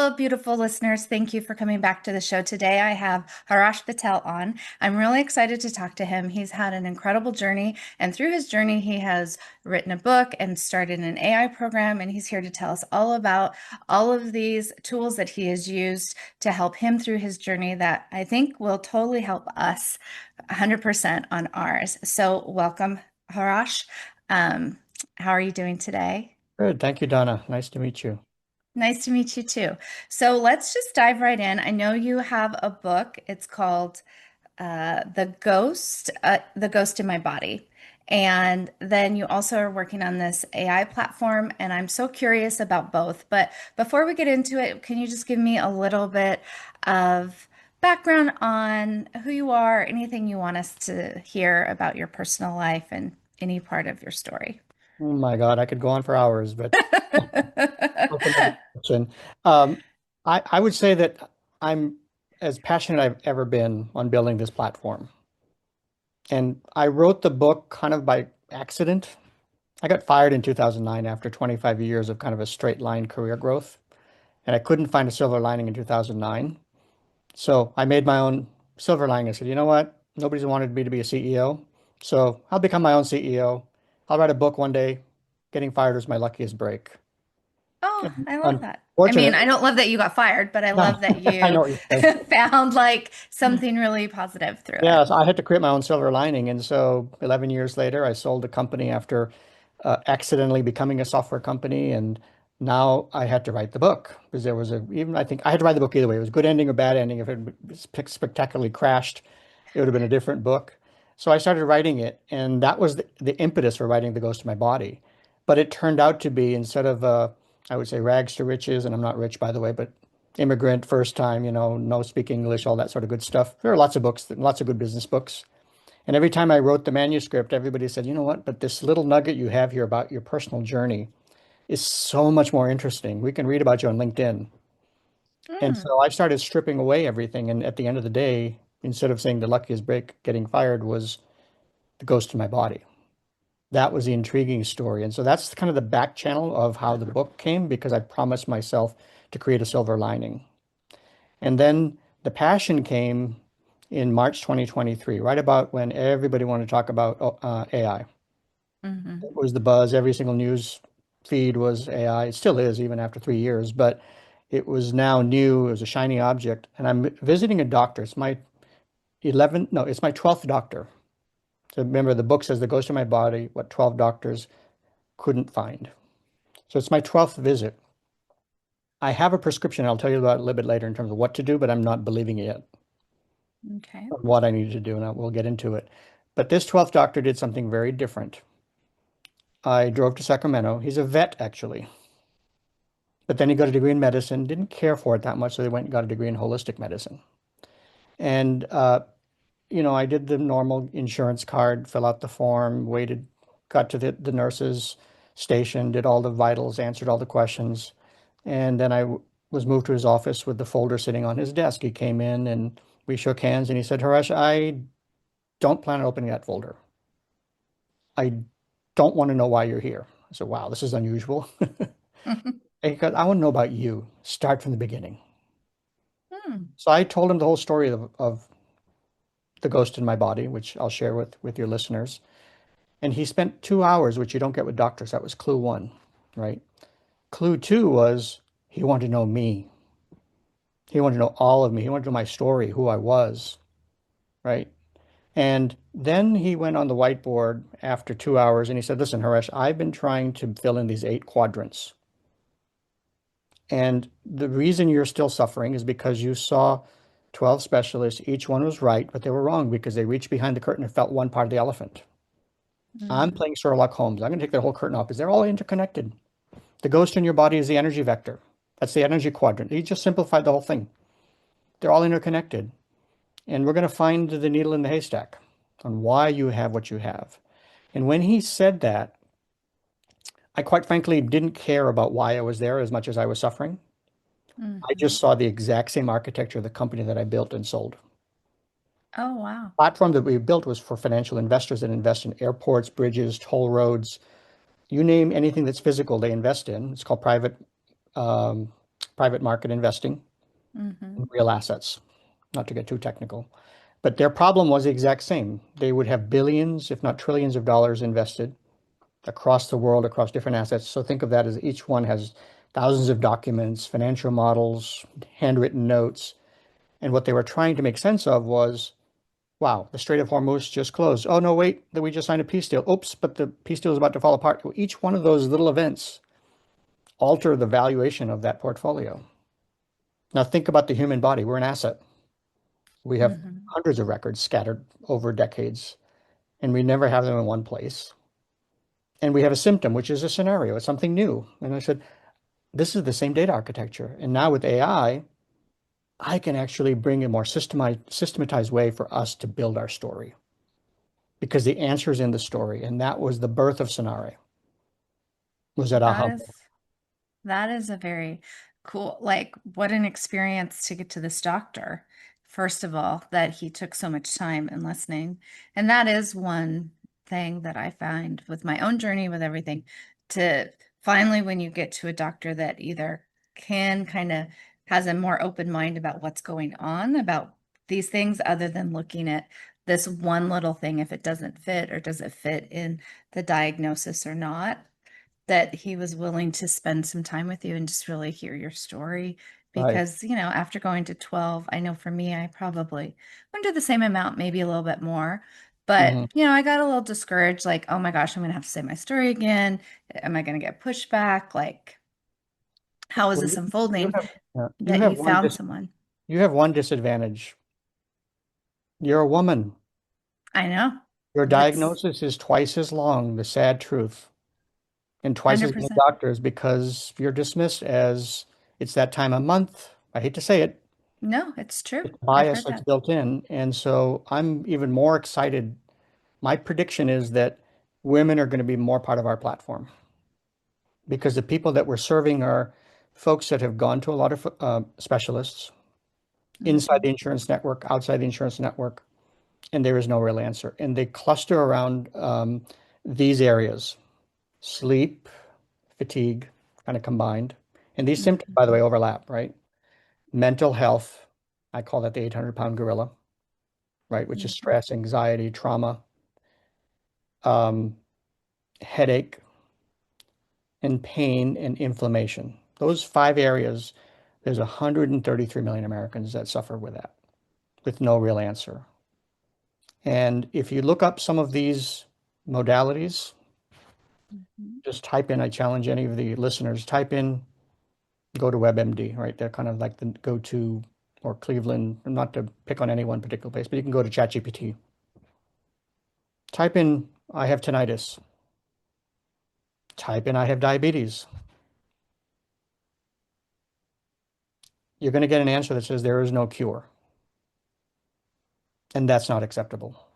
Hello, beautiful listeners. Thank you for coming back to the show today. I have Haresh Patel on. I'm really excited to talk to him. He's had an incredible journey, and through his journey, he has written a book and started an AI program, and he's here to tell us all about all of these tools that he has used to help him through his journey that I think will totally help us 100% on ours. So, welcome, Harash. Um, how are you doing today? Good. Thank you, Donna. Nice to meet you. Nice to meet you too. So let's just dive right in. I know you have a book. It's called The Ghost in My Body. And then you also are working on this AI platform, and I'm so curious about both. But before we get into it, can you just give me a little bit of background on who you are, anything you want us to hear about your personal life and any part of your story? Oh my God, I could go on for hours, but open the question. Um, I would say that I'm as passionate I've ever been on building this platform. And I wrote the book kind of by accident. I got fired in 2009 after 25 years of kind of a straight line career growth, and I couldn't find a silver lining in 2009. So I made my own silver lining. I said, you know what? Nobody's wanted me to be a CEO. So I'll become my own CEO. I'll write a book one day. Getting fired was my luckiest break. Oh, And I love that. I mean, I unfortunately, don't love that you got fired, but I no, love that I know you what you're saying. found like something really positive through it. Yeah, so I had to create my own silver lining. And so 11 years later, I sold the company after accidentally becoming a software company. And now I had to write the book because there was even I think I had to write the book either way. It was good ending or bad ending. If it spectacularly crashed, it would have been a different book. So I started writing it. And that was the impetus for writing The Ghost of My Body. But it turned out to be instead of, I would say, rags to riches, and I'm not rich, by the way, but immigrant, first time, no speak English, all that sort of good stuff. There are lots of books, lots of good business books. And every time I wrote the manuscript, everybody said, you know what, but this little nugget you have here about your personal journey is so much more interesting. We can read about you on LinkedIn. And Mm, so I started stripping away everything. And at the end of the day, instead of saying the luckiest break getting fired was the ghost in my body. That was the intriguing story. And so that's kind of the back channel of how the book came because I promised myself to create a silver lining. And then the passion came in March 2023, right about when everybody wanted to talk about AI. hmm It was the buzz. Every single news feed was AI. It still is, even after 3 years, but it was now new. It was a shiny object. And I'm visiting a doctor. It's my 11th, no, it's my 12th doctor. So remember, the book says the ghost in my body, what 12 doctors couldn't find. So it's my 12th visit. I have a prescription. I'll tell you about it a little bit later in terms of what to do, but I'm not believing it yet. Okay. What I needed to do, and we'll get into it. But this 12th doctor did something very different. I drove to Sacramento. He's a vet, actually. But then he got a degree in medicine, didn't care for it that much, so he went and got a degree in holistic medicine. And, I did the normal insurance card, fill out the form, waited, got to the nurse's station, did all the vitals, answered all the questions. And then was moved to his office with the folder sitting on his desk. He came in and we shook hands and he said, Haresh, I don't plan on opening that folder. I don't want to know why you're here. I said, wow, this is unusual. Because I want to know about you. Start from the beginning. Hmm. So I told him the whole story of the ghost in my body, which I'll share with your listeners. And he spent 2 hours, which you don't get with doctors. That was clue one, right? Clue two was he wanted to know me. He wanted to know all of me. He wanted to know my story, who I was, right? And then he went on the whiteboard after 2 hours and he said, listen, Haresh, I've been trying to fill in these 8 quadrants. And the reason you're still suffering is because you saw 12 specialists. Each one was right, but they were wrong because they reached behind the curtain and felt one part of the elephant. I'm Mm, playing Sherlock Holmes. I'm going to take that whole curtain off because they're all interconnected. The ghost in your body is the energy vector. That's the energy quadrant. He just simplified the whole thing. They're all interconnected. And we're going to find the needle in the haystack on why you have what you have. And when he said that, I quite frankly didn't care about why I was there as much as I was suffering. I mhm. just saw the exact same architecture of the company that I built and sold. Oh, wow. The platform that we built was for financial investors that invest in airports, bridges, toll roads, you name anything that's physical, they invest in. It's called private um, private market investing Mm-hmm. in real assets, not to get too technical. But their problem was the exact same. They would have billions, if not trillions of dollars invested across the world, across different assets. So think of that as each one has thousands of documents, financial models, handwritten notes. And what they were trying to make sense of was, wow, the Strait of Hormuz just closed. Oh, no, wait, that we just signed a peace deal. Oops, but the peace deal is about to fall apart. Each one of those little events alter the valuation of that portfolio. Now think about the human body. We're an asset. We have Mm-hmm. hundreds of records scattered over decades, and we never have them in one place. And we have a symptom, which is a scenario. It's something new. And I said, this is the same data architecture. And now with I can actually bring a more systematized way for us to build our story because the answer is in the story. And that was the birth of Sanare, was that That aha. is That is a very cool, like, what an experience to get to this doctor. First of all, that he took so much time in listening. And that is one thing that I find with my own journey with everything to finally, when you get to a doctor that either can kind of has a more open mind about what's going on about these things, other than looking at this one little thing, if it doesn't fit or does it fit in the diagnosis or not, that he was willing to spend some time with you and just really hear your story. Right. Because, after going to 12, I know for me, I probably went to the same amount, maybe a little bit more. But, Hmm. I got a little discouraged, like, oh my gosh, I'm going to have to say my story again. Am I going to get pushback? Like, how is Well, this you unfolding? have That you found someone. you have one disadvantage. You're a woman. I know. Your That's diagnosis is twice as long, the sad truth, and twice as many 100%. doctors because you're dismissed as it's that time of month. I hate to say it, No, it's true. it's I've bias heard that's that. built in. And so I'm even more excited. My prediction is that women are going to be more part of our platform because the people that we're serving are folks that have gone to a lot of specialists inside Hmm. the insurance network, outside the insurance network, and there is no real answer. And they cluster around these areas: sleep, fatigue, kind of combined. And these symptoms, by the Hmm. way, overlap, right? Mental health, I call that the 800-pound gorilla, right? Which is Hmm. stress, anxiety, trauma, um, headache, and pain and inflammation. Those five areas, there's 133 million Americans that suffer with that, with no real answer. And if you look up some of these modalities, Hmm. just type in, I challenge any of the listeners, type in, go to WebMD, right? They're kind of like the go-to, or Cleveland, not to pick on any one particular place, but you can go to ChatGPT. Type in, I have tinnitus. Type in, I have diabetes. You're going to get an answer that says there is no cure. And that's not acceptable.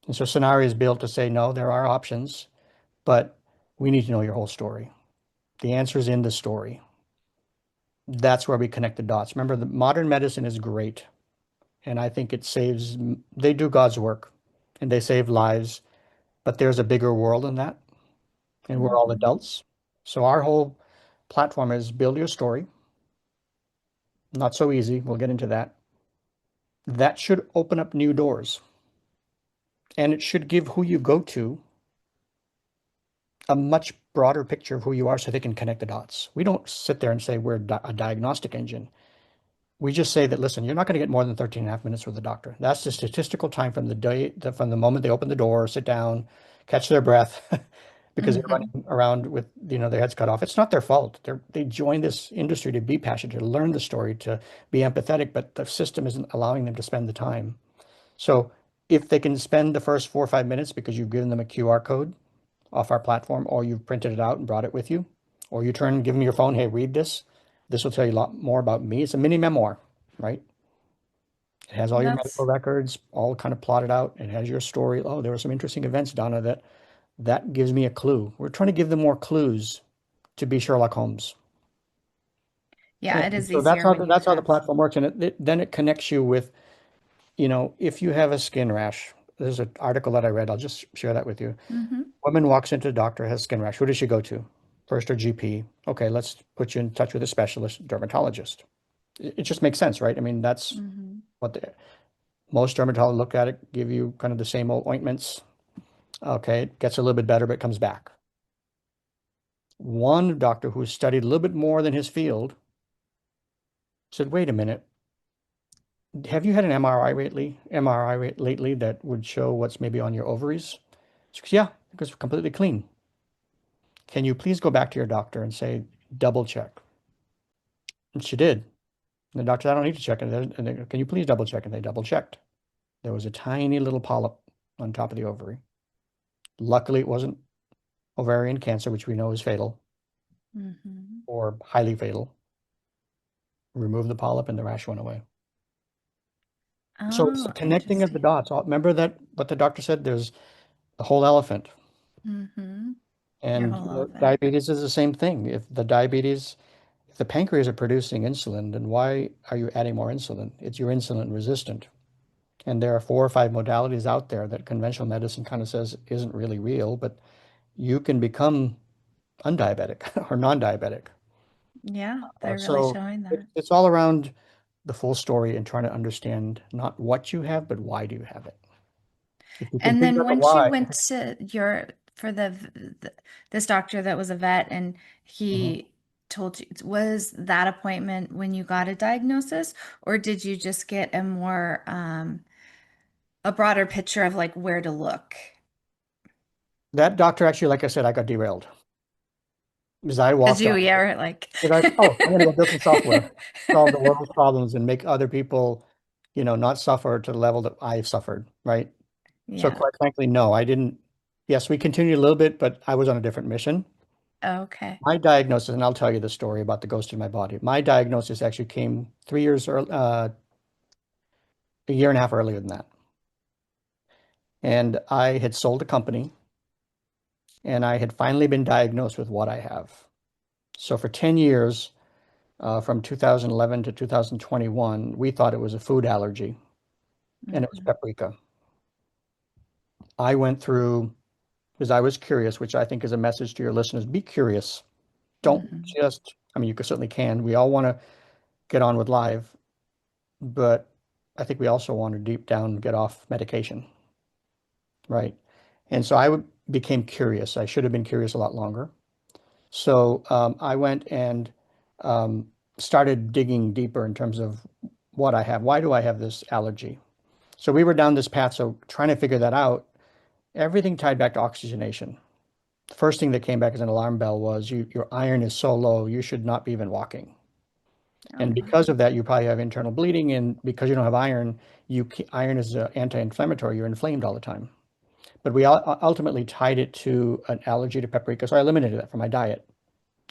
And so Scenario is built to say, no, there are options, but we need to know your whole story. The answer is in the story. That's where we connect the dots. Remember, the modern medicine is great. And I think it saves, they do God's work and they save lives, but there's a bigger world than that. And we're all Hmm. adults. So our whole platform is build your story. Not so easy. We'll get into that. That should open up new doors. And it should give who you go to a much broader picture of who you are so they can connect the dots. We don't sit there and say we're a diagnostic engine. We just say that, listen, you're not going to get more than 13 and a half minutes with the doctor. That's the statistical time from the day, from the moment they open the door, sit down, catch their breath, because they're Hmm. running around with, their heads cut off. It's not their fault. They joined this industry to be passionate, to learn the story, to be empathetic, but the system isn't allowing them to spend the time. So if they can spend the first 4 or 5 minutes because you've given them a QR code off our platform, or you've printed it out and brought it with you, or you give them your phone, hey, read this. This will tell you a lot more about me. It's a mini memoir, right? It has all your medical That's records, all kind of plotted out. It has your story. Oh, there were some interesting events, Donna, that gives me a clue. We're trying to give them more clues to be Sherlock Holmes. Yeah, it And is so that's easier how when you the have. platform works. And then it connects you with, if you have a skin rash. There's an article that I read. I'll just share that with you. Hmm. Woman walks into the doctor, has skin rash. Who does she go to? First, our GP. Okay, let's put you in touch with a specialist dermatologist. It just makes sense, right? I mean, that's Hmm. what most dermatologists look at it, give you kind of the same old ointments. Okay, it gets a little bit better, but it comes back. One doctor who studied a little bit more than his field said, wait a minute, have you had an MRI lately that would show what's maybe on your ovaries? She goes, yeah, because completely clean. Can you please go back to your doctor and say, double check? And she did. And the doctor said, I don't need to check it. And they go, can you please double check? And they double checked. There was a tiny little polyp on top of the ovary. Luckily, it wasn't ovarian cancer, which we know is fatal Hmm. or highly fatal. Removed the polyp and the rash went away. So it's the Oh, connecting of the interesting. dots. Remember that what the doctor said? There's the whole elephant. Hmm. Your And whole elephant. diabetes is the same thing. If the pancreas are producing insulin, then why are you adding more insulin? It's you're insulin resistant. And there are 4 or 5 modalities out there that conventional medicine kind of says isn't really real, but you can become undiabetic or non-diabetic. Yeah, they're really So showing it, that. it's all around the full story and trying to understand not what you have, but why do you have it. If you can And figure then out the once you why. went to your for this doctor that was a vet and Mhm. he told you, was that appointment when you got a diagnosis, or did you just get a more a broader picture of like where to look? That doctor actually, like I said, I got derailed because I Because walked you, off. yeah, were like, Oh, I'm going to go build some software, solve the world's problems, and make other people, not suffer to the level that I've suffered, right? So yeah, quite frankly, no, I didn't. Yes, we continued a little bit, but I was on a different mission. okay. My diagnosis, and I'll tell you the story about the ghost in my body. My diagnosis actually came 3 years early, a year and a half earlier than that. And I had sold a company, and I had finally been diagnosed with what I have. So for 10 years, from 2011 to 2021, we thought it was a food allergy, and it was Hmm. paprika. I went through, because I was curious, which I think is a message to your listeners, be curious. Don't Hmm. just, I mean, you certainly can. We all want to get on with life, but I think we also want to deep down get off medication, right? And so became curious. I should have been curious a lot longer. So I went and um, started digging deeper in terms of what I have. Why do I have this allergy? So we were down this path. So trying to figure that out, everything tied back to oxygenation. The first thing that came back as an alarm bell was your iron is so low, you should not be even walking. Oh, And wow. because of that, you probably have internal bleeding. And because you don't have iron, iron is anti-inflammatory. You're inflamed all the time. But we ultimately tied it to an allergy to paprika. So I eliminated that from my diet.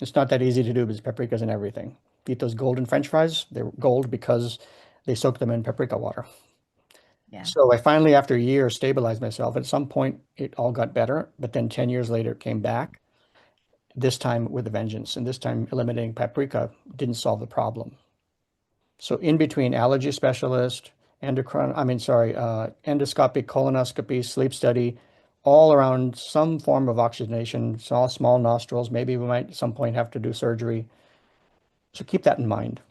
It's not that easy to do because paprika's in everything. Eat those golden French fries. They're gold because they soak them in paprika water. Yeah. So I finally, after a year, stabilized myself. At some point, it all got better. But then 10 years later, it came back, this time with a vengeance. And this time, eliminating paprika didn't solve the problem. So in between allergy specialist, endoscopic colonoscopy, sleep study, all around some form of oxygenation, small nostrils. Maybe we might at some point have to do surgery. So keep that in mind.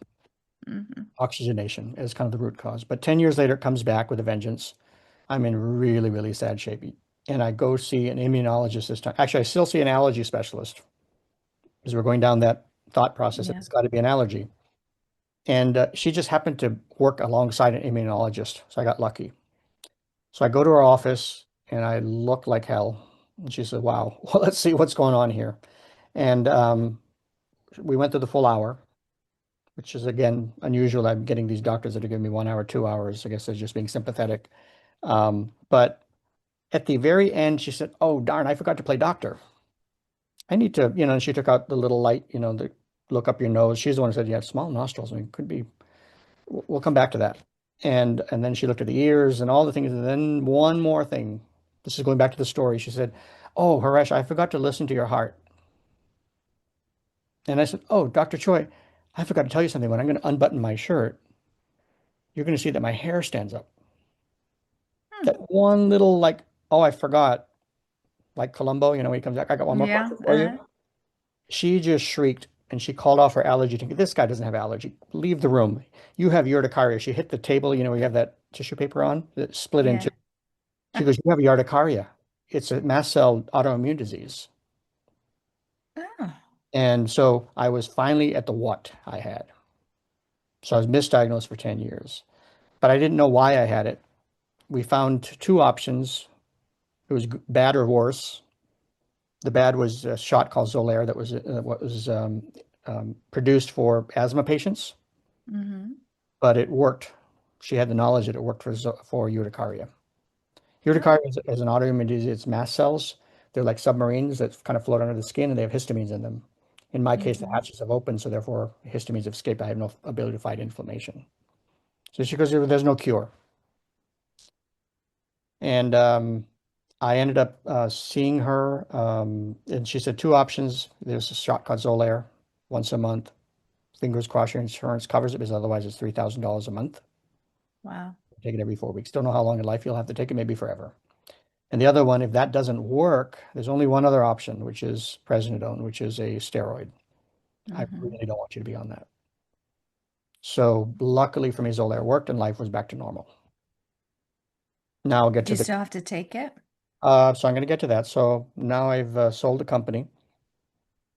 Hmm. Oxygenation is kind of the root cause. But 10 years later, it comes back with a vengeance. I'm in really, really sad shape. And I go see an immunologist this time. Actually, I still see an allergy specialist because we're going down that thought process that Yeah. it's got to be an allergy. And she just happened to work alongside an immunologist. So I got lucky. So I go to her office and I look like hell. And she said, wow, well, let's see what's going on here. And we went through the full hour, which is, again, unusual. I'm getting these doctors that are giving me 1 hour, 2 hours. I guess they're just being sympathetic. But at the very end, she said, oh, darn, I forgot to play doctor. I need to, and she took out the little light, the look up your nose. She's the one who said, you have small nostrils. I mean, could be, we'll come back to that. And then she looked at the ears and all the things. And then one more thing. This is going back to the story. She said, oh, Haresh, I forgot to listen to your heart. And I said, oh, Dr. Choi, I forgot to tell you something. When I'm going to unbutton my shirt, you're going to see that my hair stands up. Hmm. That one little, like, oh, I forgot, like Columbo, when he comes back, I got one more Yeah. question for you. She just shrieked and she called off her allergy ticket. This guy doesn't have allergy. Leave the room. You have urticaria. She hit the table, you have that tissue paper on that split into. Yeah. She goes, "You have urticaria. It's a mast cell autoimmune disease." Oh. And so I was finally at the what I had. So I was misdiagnosed for 10 years, but I didn't know why I had it. We found two options. It was bad or worse. The bad was a shot called Xolair that was what was produced for asthma patients, Mm-hmm. but it worked. She had the knowledge that it worked for urticaria. Oh. Urticaria is an autoimmune disease. It's mast cells. They're like submarines that kind of float under the skin, and they have histamines in them. In my case, the Mm-hmm. hatches have opened, so therefore histamines have escaped. I have no ability to fight inflammation. So she goes, there's no cure. And I ended up seeing her, and she said two options. There's a shot called Xolair once a month. Fingers crossed your insurance covers it because otherwise it's $3,000 a month. Wow. Take it every 4 weeks. Don't know how long in life you'll have to take it, maybe forever. And the other one, if that doesn't work, there's only one other option, which is prednisone, which is a steroid. I Mm-hmm. really don't want you to be on that. So luckily for me, Xolair worked and life was back to normal. Now I'll get Do to you the, still have to take it? so I'm going to get to that. So now I've sold the company.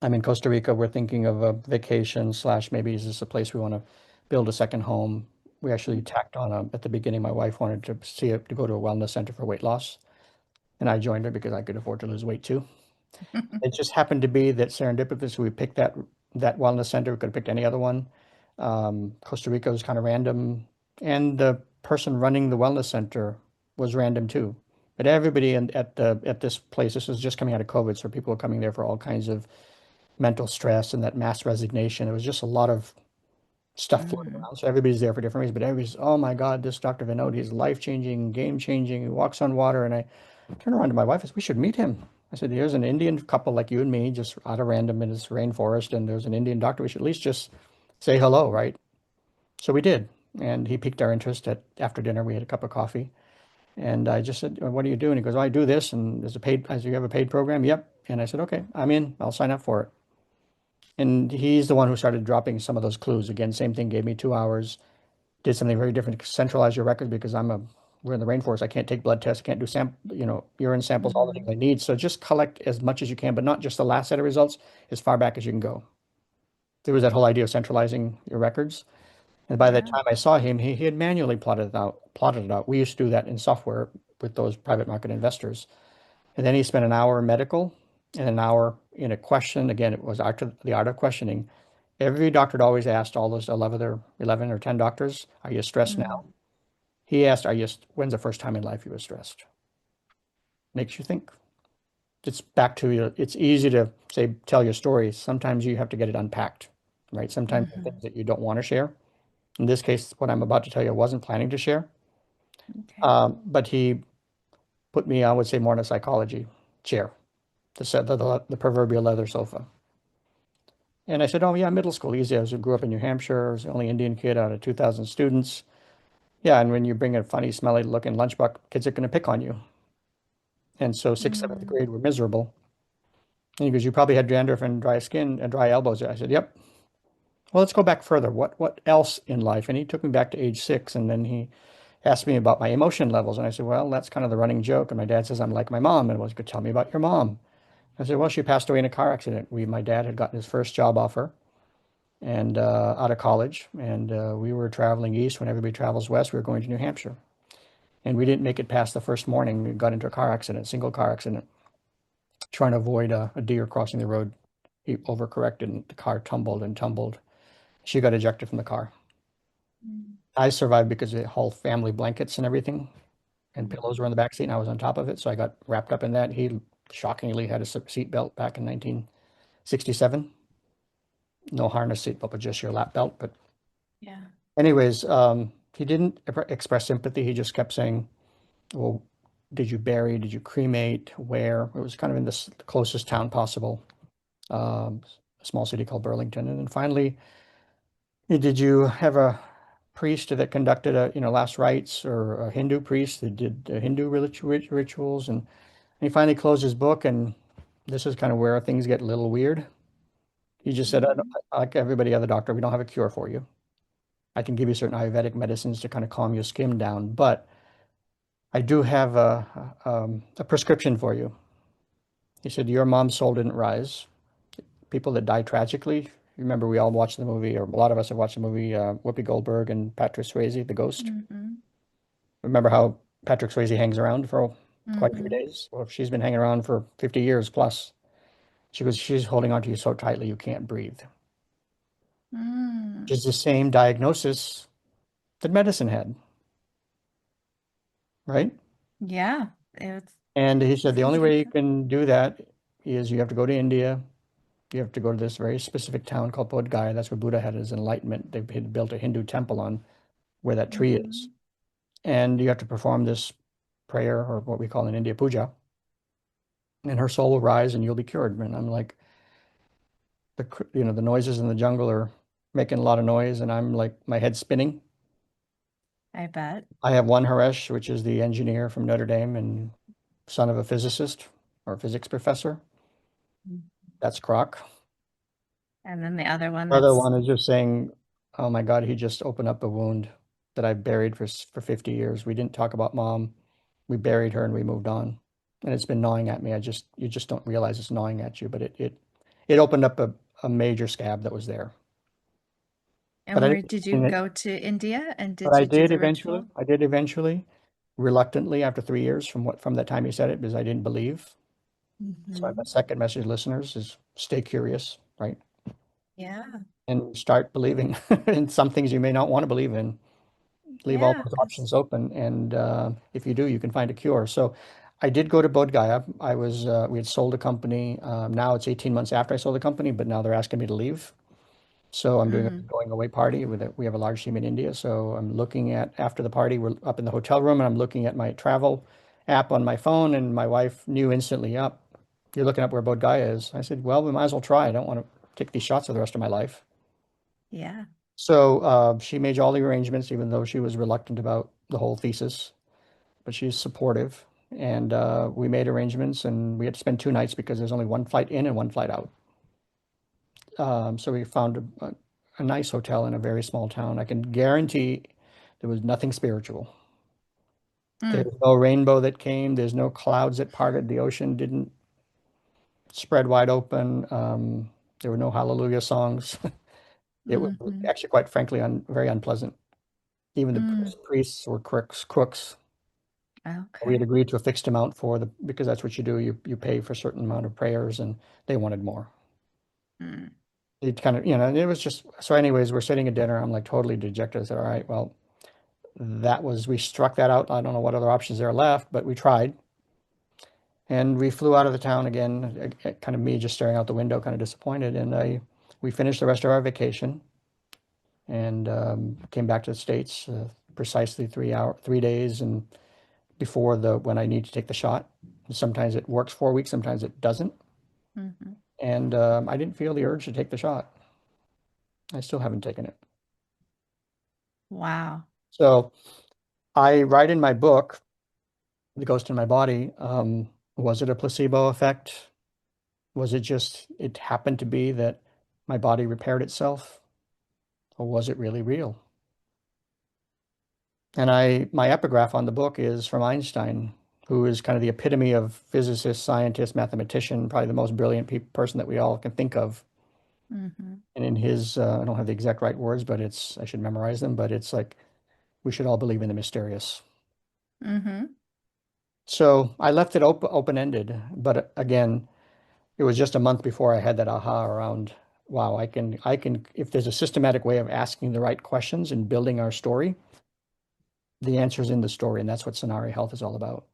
I'm in Costa Rica. We're thinking of a vacation slash maybe is this a place we want to build a second home? We actually tacked on at the beginning, my wife wanted to see it to go to a wellness center for weight loss. And I joined her because I could afford to lose weight too. It just happened to be that serendipitous. We picked that wellness center. We could have picked any other one. Costa Rica was kind of random, and the person running the wellness center was random too. But everybody at this place, this was just coming out of COVID, so people were coming there for all kinds of mental stress and that mass resignation. It was just a lot of stuff floating Mm-hmm. around. So everybody's there for different reasons. But everybody's, oh my God, this Dr. Vinod, he's life changing, game changing. He walks on water, and I turned around to my wife and said, we should meet him. I said, here's an Indian couple like you and me, just out of random in this rainforest, and there's an Indian doctor. We should at least just say hello, right? So we did. And he piqued our interest after dinner. We had a cup of coffee. And I just said, what do you do? And he goes, oh, I do this. And as you have a paid program? Yep. And I said, okay, I'm in. I'll sign up for it. And he's the one who started dropping some of those clues. Again, same thing, gave me 2 hours, did something very different, centralize your records because we're in the rainforest. I can't take blood tests. I can't do urine samples, all the things Mm-hmm. I need. So just collect as much as you can, but not just the last set of results, as far back as you can go. There was that whole idea of centralizing your records. And by the Yeah. time I saw him, he had manually plotted it out. We used to do that in software with those private market investors. And then he spent an hour in medical and an hour in a question. Again, it was the art of questioning. Every doctor had always asked all those 11 or 10 doctors, are you stressed now? Mm-hmm. He asked, when's the first time in life you were stressed? Makes you think. It's back to you. It's easy to say, tell your story. Sometimes you have to get it unpacked, right? Sometimes the Mm-hmm. things that you don't want to share. In this case, what I'm about to tell you, I wasn't planning to share. Okay. But he put me, I would say, more in a psychology chair, the proverbial leather sofa. And I said, oh, yeah, middle school, easy. Grew up in New Hampshire. I was the only Indian kid out of 2,000 students. Yeah, and when you bring a funny, smelly looking lunchbox, kids are going to pick on you. And so sixth, seventh Mm-hmm. grade were miserable. And he goes, you probably had dandruff and dry skin and dry elbows. I said, yep. Well, let's go back further. What else in life? And he took me back to age 6, and then he asked me about my emotion levels. And I said, well, that's kind of the running joke. And my dad says, I'm like my mom. And well, he could tell me about your mom. I said, well, she passed away in a car accident. My dad had gotten his first job offer and out of college, and we were traveling east. When everybody travels west, we were going to New Hampshire. And we didn't make it past the first morning. We got into a car accident, single car accident, trying to avoid a deer crossing the road. He overcorrected and the car tumbled and tumbled. She got ejected from the car. I survived because the whole family blankets and everything and pillows were in the back seat and I was on top of it. So I got wrapped up in that. He shockingly had a seat belt back in 1967. No harness seat belt, but just your lap belt. But Yeah. anyways, he didn't express sympathy. He just kept saying, well, did you bury? Did you cremate? Where? It was kind of in the closest town possible, um, a small city called Burlington. And then finally, did you have a priest that conducted last rites or a Hindu priest that did Hindu rituals? And he finally closed his book, and this is kind of where things get a little weird. He just said, Mhm. like everybody other doctor, we don't have a cure for you. I can give you certain Ayurvedic medicines to kind of calm your skin down, but I do have a prescription for you. He said, your mom's soul didn't rise. People that die tragically. Remember, we all watched the movie, or a lot of us have watched the movie, Whoopi Goldberg and Patrick Swayze, The Ghost. Mhm. Remember how Patrick Swayze hangs around for quite a few Mhm. days? Well, she's been hanging around for 50 years plus. She goes, she's holding on to you so tightly you can't breathe. Which Mm. is the same diagnosis that medicine had, right? Yeah, it's And he said the only seems way like you that. can do that is you have to go to India. You have to go to this very specific town called Bodh Gaya. That's where Buddha had his enlightenment. They had built a Hindu temple on where that tree is. Mhm. And you have to perform this prayer, or what we call in India puja, and her soul will rise and you'll be cured. And I'm like, the noises in the jungle are making a lot of noise, and I'm like, my head's spinning. I bet. I have one Haresh, which is the engineer from Notre Dame and son of a physicist or physics professor. That's Croc. And then the other one Other that's one is just saying, "Oh my God, he just opened up a wound that I buried for 50 years. We didn't talk about mom. We buried her and we moved on. And it's been gnawing at me. You just don't realize it's gnawing at you, but it opened up a major scab that was there. But and I where didn't did you explain it. go to India and But did I you do did the eventually. ritual? I did eventually, reluctantly after 3 years from that time he said it, because I didn't believe. So my Hmm. second message, listeners, is stay curious, right? Yeah. And start believing in some things you may not want to believe in. Leave all Yeah. those options open, and if you do, you can find a cure. So I did go to Bodh Gaya. We had sold a company. Now it's 18 months after I sold the company, but now they're asking me to leave. So I'm doing a Mm. going away party we have a large team in India. So I'm looking at after the party, we're up in the hotel room and I'm looking at my travel app on my phone, and my wife knew instantly, up, you're looking up where Bodh Gaya is. I said, well, we might as well try. I don't want to take these shots for the rest of my life. Yeah. So she made all the arrangements, even though she was reluctant about the whole thesis, but she's supportive. And we made arrangements, and we had to spend 2 nights because there's only one flight in and one flight out. So we found a nice hotel in a very small town. I can guarantee there was nothing spiritual. Mm. There's no rainbow that came. There's no clouds that parted. The ocean didn't spread wide open. There were no hallelujah songs. It was Hmm. actually, quite frankly, very unpleasant. Even the Mm. priests were crooks. We had Okay. agreed to a fixed amount because that's what you do. You pay for a certain amount of prayers, and they wanted more. Mm. It kind of, it was just, so anyways, we're sitting at dinner. I'm like totally dejected. I said, all right, well, we struck that out. I don't know what other options there are left, but we tried. And we flew out of the town again, kind of me just staring out the window, kind of disappointed. And we finished the rest of our vacation and came back to the States precisely 3 days and before when I need to take the shot. Sometimes it works 4 weeks, sometimes it doesn't. Hmm. And I didn't feel the urge to take the shot. I still haven't taken it. Wow. So I write in my book, The Ghost in My Body, was it a placebo effect? Was it just, it happened to be that my body repaired itself? Or was it really real? And my epigraph on the book is from Einstein, who is kind of the epitome of physicist, scientist, mathematician, probably the most brilliant person that we all can think of. Hmm. And in his, I don't have the exact right words, but I should memorize them, but it's like, we should all believe in the mysterious. Hmm. So I left it open-ended, but again, it was just a month before I had that aha around, wow, if there's a systematic way of asking the right questions and building our story, the answer's in the story, and that's what Sanare Health is all about.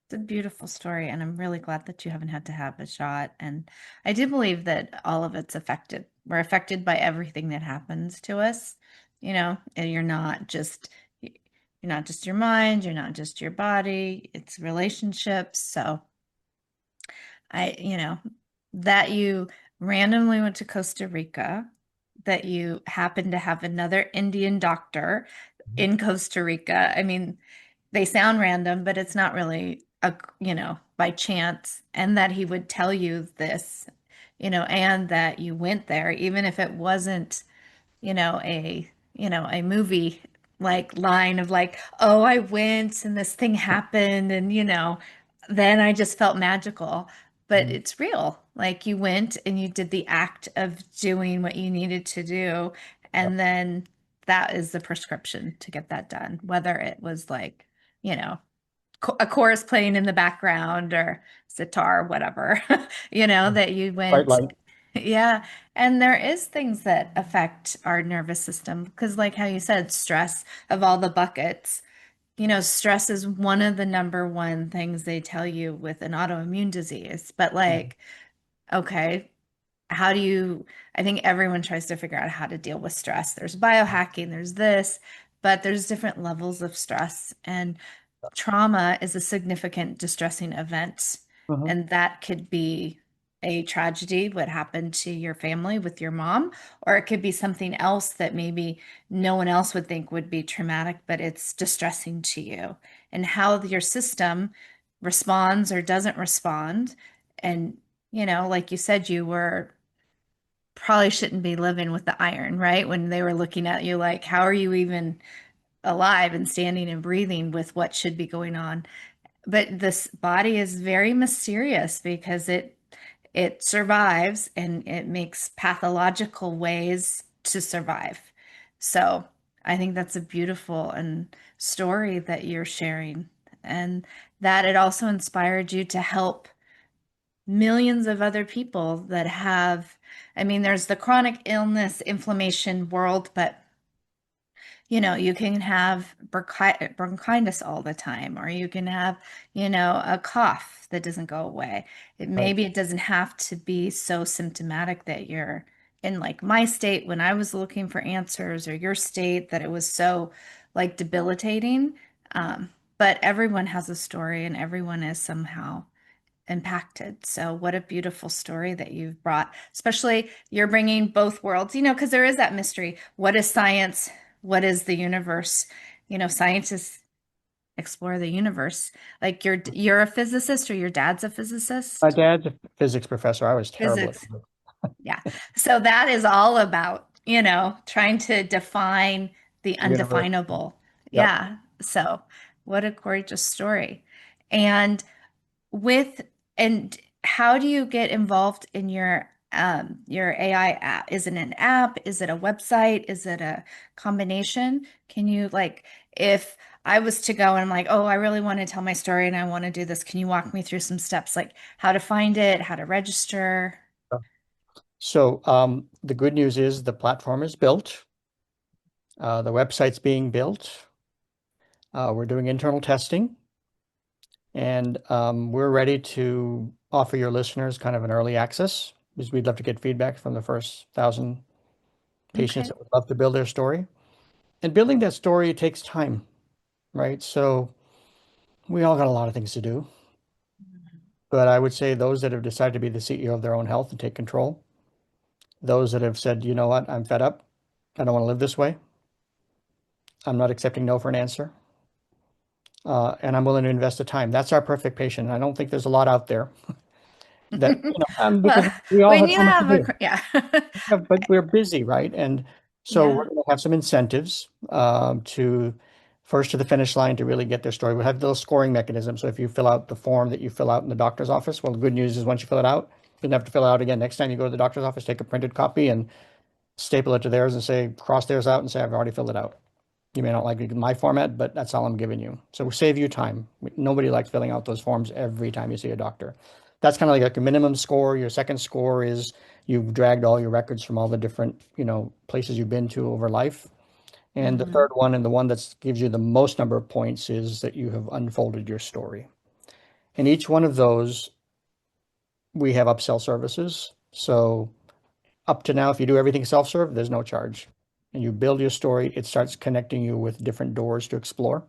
It's a beautiful story, and I'm really glad that you haven't had to have a shot. And I do believe that all of it's affected. We're affected by everything that happens to us, and you're not just your mind, you're not just your body, it's relationships. So that you randomly went to Costa Rica, that you happened to have another Indian doctor in Costa Rica. I mean, they sound random, but it's not really by chance. And that he would tell you this and that you went there, even if it wasn't, a movie like line of like, oh, I went and this thing happened and then I just felt magical. But Mhm. it's real. Like you went and you did the act of doing what you needed to do, Yep. and then that is the prescription to get that done, whether it was like, you know, a chorus playing in the background or sitar, whatever, that you Quite went. like. Yeah. And there is things that affect our nervous system because, like how you said, stress of all the buckets, stress is one of the number one things they tell you with an autoimmune disease. But, Mhm. like, okay, how do you, I think everyone tries to figure out how to deal with stress. There's biohacking, there's this, but there's different levels of stress. And trauma is a significant distressing event, Mhm. and that could be a tragedy, what happened to your family with your mom, or it could be something else that maybe no one else would think would be traumatic, but it's distressing to you. And how your system responds or doesn't respond. And, like you said, you were probably shouldn't be living with the iron, right? When they were looking at you like, how are you even alive and standing and breathing with what should be going on? But this body is very mysterious because it survives and it makes pathological ways to survive. So I think that's a beautiful and story that you're sharing, and that it also inspired you to help millions of other people that have, I mean, there's the chronic illness inflammation world, but you can have bronchitis all the time, or you can have, a cough that doesn't go away. Right. Maybe it doesn't have to be so symptomatic that you're in like my state when I was looking for answers, or your state that it was so like debilitating. Um, but everyone has a story and everyone is somehow impacted. So what a beautiful story that you've brought, especially you're bringing both worlds, because there is that mystery. What is science? What is the universe? Scientists explore the universe. Like you're a physicist or your dad's a My physicist? dad's a physics professor. I was terrible at Physics. Yeah. So that is all about, trying to define the the universe. undefinable. Yep. Yeah. So what a gorgeous story. And with and how do you get involved in your AI app? Is it an app? Is it a website? Is it a combination? Can you like if I was to go and I'm like, oh, I really want to tell my story and I want to do this. Can you walk me through some steps like how to find it, how to register? So the good news is the platform is built. The website's being built. We're doing internal testing, and we're ready to offer your listeners kind of an early access because we'd love to get feedback from the first 1,000 patients Okay. that would love to build their story. And building that story takes time, right? So we all got a lot of things to do. But I would say those that have decided to be the CEO of their own health and take control, those that have said, you know what, I'm fed up. I don't want to live this way. I'm not accepting no for an answer. And I'm willing to invest the time. That's our perfect patient. I don't think there's a lot out there that, because Well, we all when have you so much to have do. yeah. Yeah, but we're busy, right? And so we're Yeah. going to have some incentives to first to the finish line to really get their story. We have the little scoring mechanism. So if you fill out the form that you fill out in the doctor's office, well, the good news is once you fill it out, you don't have to fill it out again. Next time you go to the doctor's office, take a printed copy and staple it to theirs and say, cross theirs out and say, I've already filled it out. You may not like my format, but that's all I'm giving you. So we save you time. Nobody likes filling out those forms every time you see a doctor. That's kind of like a minimum score. Your second score is you've dragged all your records from all the different, places you've been to over life. And the Hmm. third one, and the one that gives you the most number of points, is that you have unfolded your story. And each one of those, we have upsell services. So up to now, if you do everything self-serve, there's no charge. And you build your story, it starts connecting you with different doors to explore.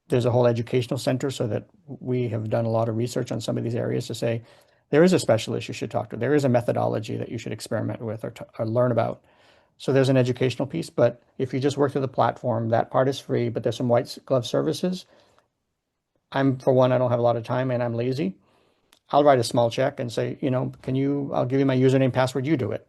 There's a whole educational center so that we have done a lot of research on some of these areas to say there is a specialist you should talk to. There is a methodology that you should experiment with or learn about. So there's an educational piece, but if you just work through the platform, that part is free, but there's some white glove services. I'm, for one, I don't have a lot of time and I'm lazy. I'll write a small check and say, I'll give you my username, password, you do it.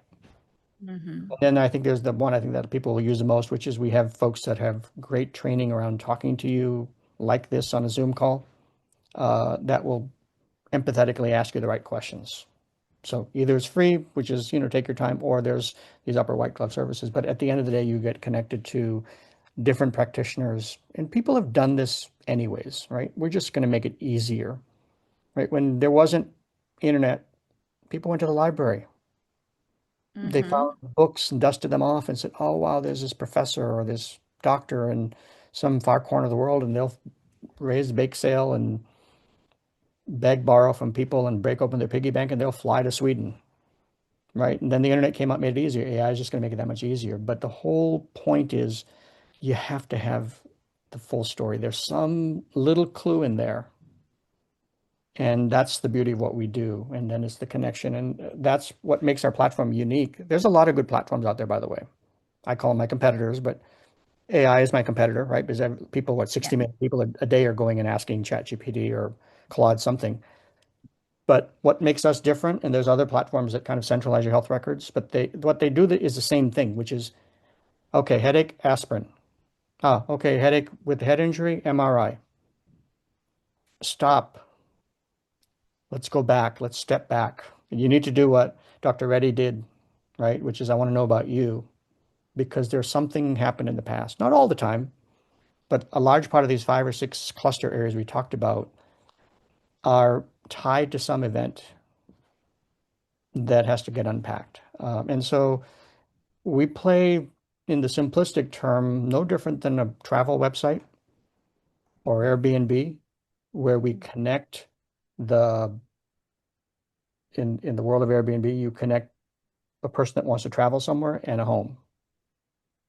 Hmm. And then I think there's the one I think that people will use the most, which is we have folks that have great training around talking to you like this on a Zoom call, that will empathetically ask you the right questions. So either it's free, which is, take your time, or there's these upper white glove services. But at the end of the day, you get connected to different practitioners, and people have done this anyways, right? We're just going to make it easier, right? When there wasn't internet, people went to the library. They Hmm. found books and dusted them off and said, "Oh, wow, there's this professor or this doctor in some far corner of the world, and they'll raise a bake sale and beg, borrow from people and break open their piggy bank, and they'll fly to Sweden." Right? And then the internet came out, made it easier. AI is just going to make it that much easier. But the whole point is you have to have the full story. There's some little clue in there. And that's the beauty of what we do. And then it's the connection. And that's what makes our platform unique. There's a lot of good platforms out there, by the way. I call them my competitors, but AI is my competitor, right? Because people, what, Yeah. 60 million people a day are going and asking ChatGPT or Claude something. But what makes us different, and there's other platforms that kind of centralize your health records, but what they do is the same thing, which is, okay, headache, aspirin. Ah, okay, headache with head injury, MRI. Stop. Let's go back. Let's step back. And you need to do what Dr. Reddy did, right? Which is, I want to know about you because there's something happened in the past. Not all the time, but a large part of these 5 or 6 cluster areas we talked about are tied to some event that has to get unpacked. And so we play, in the simplistic term, no different than a travel website or Airbnb, where we connect the, in the world of Airbnb, you connect a person that wants to travel somewhere and a home.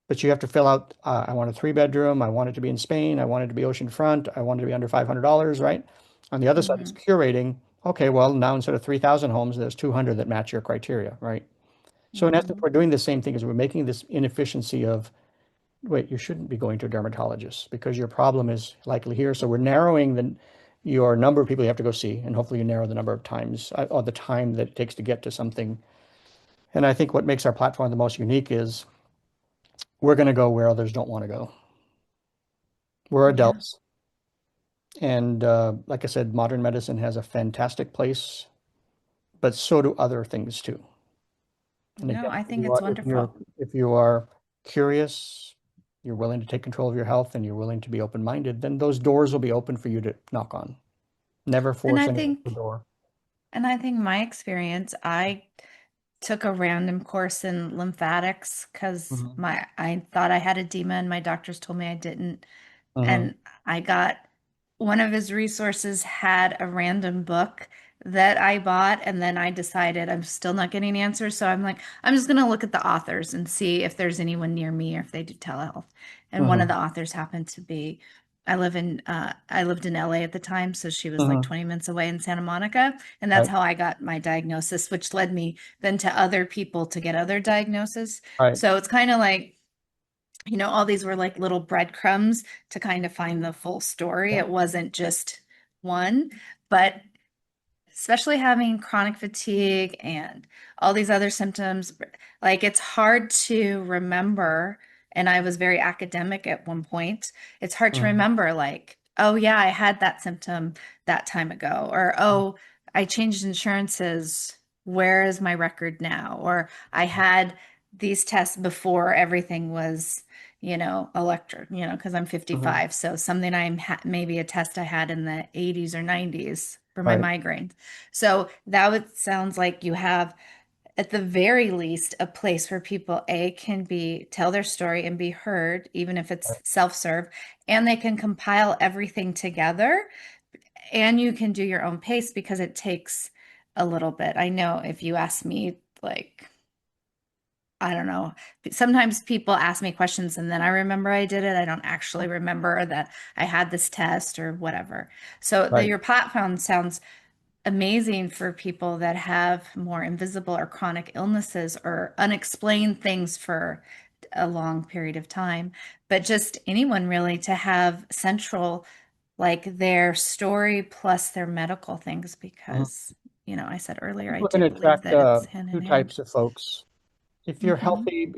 But you have to fill out, I want a 3 bedroom, I want it to be in Spain, I want it to be oceanfront, I want it to be under $500, right? On the other side, it's Hmm. curating. Okay, well, now instead of 3,000 homes, there's 200 that match your criteria, right? So in essence, Hmm. we're doing the same thing as we're making this inefficiency of, wait, you shouldn't be going to a dermatologist because your problem is likely here. So we're narrowing your number of people you have to go see, and hopefully you narrow the number of times, or the time that it takes to get to something. And I think what makes our platform the most unique is we're going to go where others don't want to go. We're Yeah. adults. And like I said, modern medicine has a fantastic place, but so do other things too. And No, again, I think it's wonderful. if you are curious, you're willing to take control of your health, and you're willing to be open-minded, then those doors will be open for you to knock on. Never And force I anyone to the think, door. and I think my experience, I took a random course in lymphatics because Hmm. my I thought I had edema and my doctors told me I didn't. Hmm. And I got one of his resources had a random book that I bought, and then I decided I'm still not getting answers. So I'm like, I'm just gonna look at the authors and see if there's anyone near me or if they do telehealth. And one of Hmm. the authors happened to be I lived in LA at the time, so she was like Hmm. 20 minutes away in Santa Monica. And that's Right, how I got my diagnosis, which led me then to other people to get other diagnoses. right. So it's kind of like, all these were like little breadcrumbs to kind of find the full story. Yeah. It wasn't just one, but especially having chronic fatigue and all these other symptoms, like it's hard to remember. And I was very academic at one point. It's hard to Hmm. remember, like, oh, yeah, I had that symptom that time ago, or oh, I changed insurances. Where is my record now? Or I had these tests before everything was, electric, because I'm Hmm. 55. So something maybe a test I had in the 80s or 90s for my Right. migraine. So sounds like you have, at the very least, a place where people can be tell their story and be heard, even if it's Right. self-serve, and they can compile everything together, and you can do your own pace because it takes a little bit. I know if you ask me, like, I don't know. Sometimes people ask me questions and then I remember I did it. I don't actually remember that I had this test or whatever. So Right. your platform sounds amazing for people that have more invisible or chronic illnesses or unexplained things for a long period of time, but just anyone really to have central, like their story plus their medical things, Mhm. because I said earlier, I People do can believe attract that it's hand two in hand. types of folks. If you're Hmm. healthy,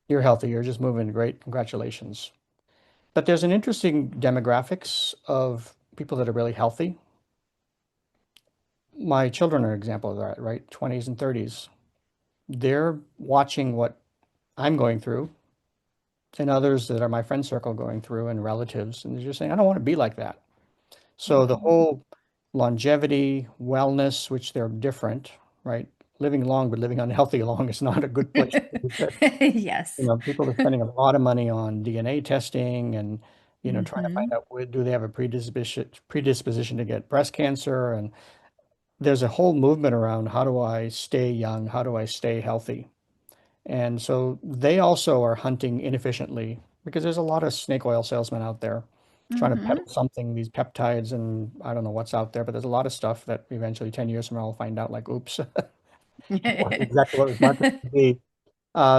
you're healthy. You're just moving great. Congratulations. But there's an interesting demographics of people that are really healthy. My children are an example of that, right? 20s and 30s. They're watching what I'm going through and others that are my friend circle going through and relatives, and they're just saying, I don't want to be like that. So the Hmm. whole longevity, wellness, which they're different, right? Living long, but living unhealthy long is not a good place to be. Yes. People are spending a lot of money on DNA testing and, trying to find Hmm. out do they have a predisposition to get breast cancer. And there's a whole movement around how do I stay young? How do I stay healthy? And so they also are hunting inefficiently because there's a lot of snake oil salesmen out there trying to peddle Hmm. something, these peptides, and I don't know what's out there, but there's a lot of stuff that eventually 10 years from now we'll find out like, oops, wasn't exactly what it was marketed to be.